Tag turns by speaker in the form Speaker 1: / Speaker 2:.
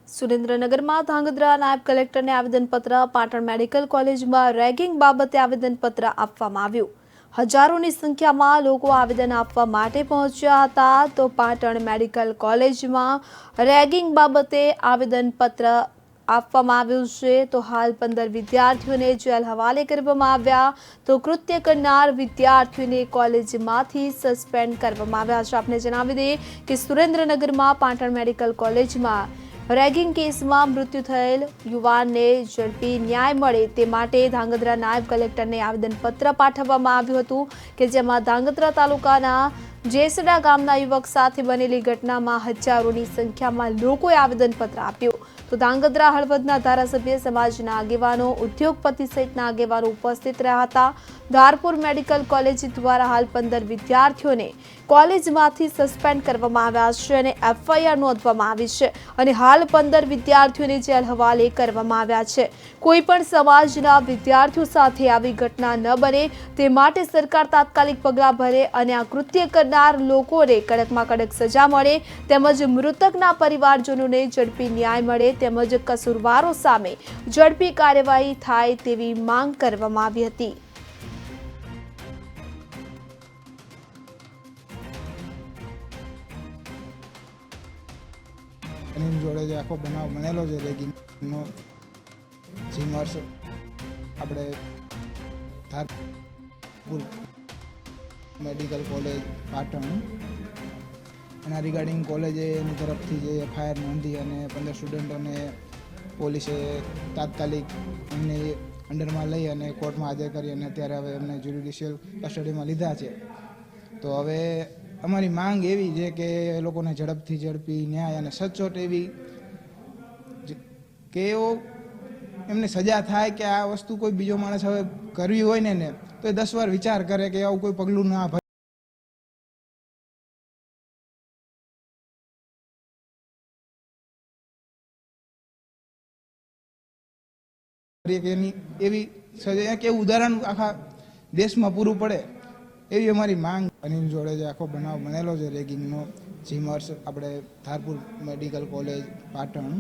Speaker 1: સુરેન્દ્રનગરમાં ધાંગધ્રા નાયબ કલેક્ટરને આવેદનપત્ર, પાટણ મેડિકલ કોલેજમાં રેગિંગ બાબતે આવેદનપત્ર આપવામાં આવ્યું। હજારોની સંખ્યામાં લોકો આવેદન આપવા માટે પહોંચ્યા હતા। તો પાટણ મેડિકલ કોલેજમાં રેગિંગ બાબતે આવેદનપત્ર આપવામાં આવ્યું છે। તો હાલ 15 વિદ્યાર્થીઓને જેલ હવાલે કરવામાં આવ્યા। તો કૃત્ય કરનાર વિદ્યાર્થીઓને કોલેજમાંથી સસ્પેન્ડ કરવામાં આવ્યા છે। આપને જણાવી દઈએ કે સુરેન્દ્રનગરમાં પાટણ મેડિકલ કોલેજમાં રેગિંગ કેસમાં મૃત્યુ થયેલ યુવાનને ઝડપી ન્યાય મળે તે માટે ધાંગધ્રા નાયબ કલેક્ટરને આવેદનપત્ર પાઠવવામાં આવ્યું હતું કે જેમાં ધાંગધ્રા તાલુકાના જેસડા ગામના યુવક સાથે બનેલી ઘટનામાં હજારોની સંખ્યામાં લોકોએ આવેદનપત્ર આપ્યું। તો ધાંગધ્રા હળવદના ધારાસભ્ય, સમાજના આગેવાનો, ઉદ્યોગપતિ સહિતના આગેવાનો ઉપસ્થિત રહ્યા હતા। ધારપુર મેડિકલ કોલેજ દ્વારા હાલ 15 વિદ્યાર્થીઓને કોલેજમાંથી સસ્પેન્ડ કરવામાં આવ્યા છે અને FIR નોંધવામાં આવી છે અને હાલ 15 વિદ્યાર્થીઓને જેલ હવાલે કરવામાં આવ્યા છે। કોઈ પણ સમાજના વિદ્યાર્થીઓ સાથે આવી ઘટના ન બને તે માટે સરકાર તાત્કાલિક પગલાં ભરે અને આ કૃત્ય કરનાર લોકોને કડકમાં કડક સજા મળે તેમજ મૃતકના પરિવારજનોને ઝડપી ન્યાય મળે તેમજ કસૂરવારો સામે ઝડપી કાર્યવાહી થાય તેવી માંગ કરવામાં આવી હતી।
Speaker 2: જોડે જે આખો બનાવ બનેલો છે રેગિંગનો, જીમર્સ આપણે ધારપુર મેડિકલ કોલેજ પાટણ એના રિગાર્ડિંગ કોલેજે એની તરફથી જે FIR નોંધી અને 15 સ્ટુડન્ટોને પોલીસે તાત્કાલિક એમને અંડરમાં લઈ અને કોર્ટમાં હાજર કરી અને અત્યારે હવે એમને જ્યુડિશિયલ કસ્ટડીમાં લીધા છે। તો હવે અમારી માંગ એવી છે કે એ લોકોને ઝડપી ન્યાય અને સચોટ એવી કે એમને સજા થાય કે આ વસ્તુ કોઈ બીજો માણસ હવે કરવી હોય ને તો એ 10 વાર વિચાર કરે કે આવું કોઈ પગલું ના ભરે એવી સજા કે ઉદાહરણ આખા દેશમાં પૂરું પડે એવી અમારી માંગ। અનિલ જોડે જે આખો બનાવ બનેલો છે રેગિંગનો, જીમર્સ આપણે ધારપુર મેડિકલ કોલેજ પાટણ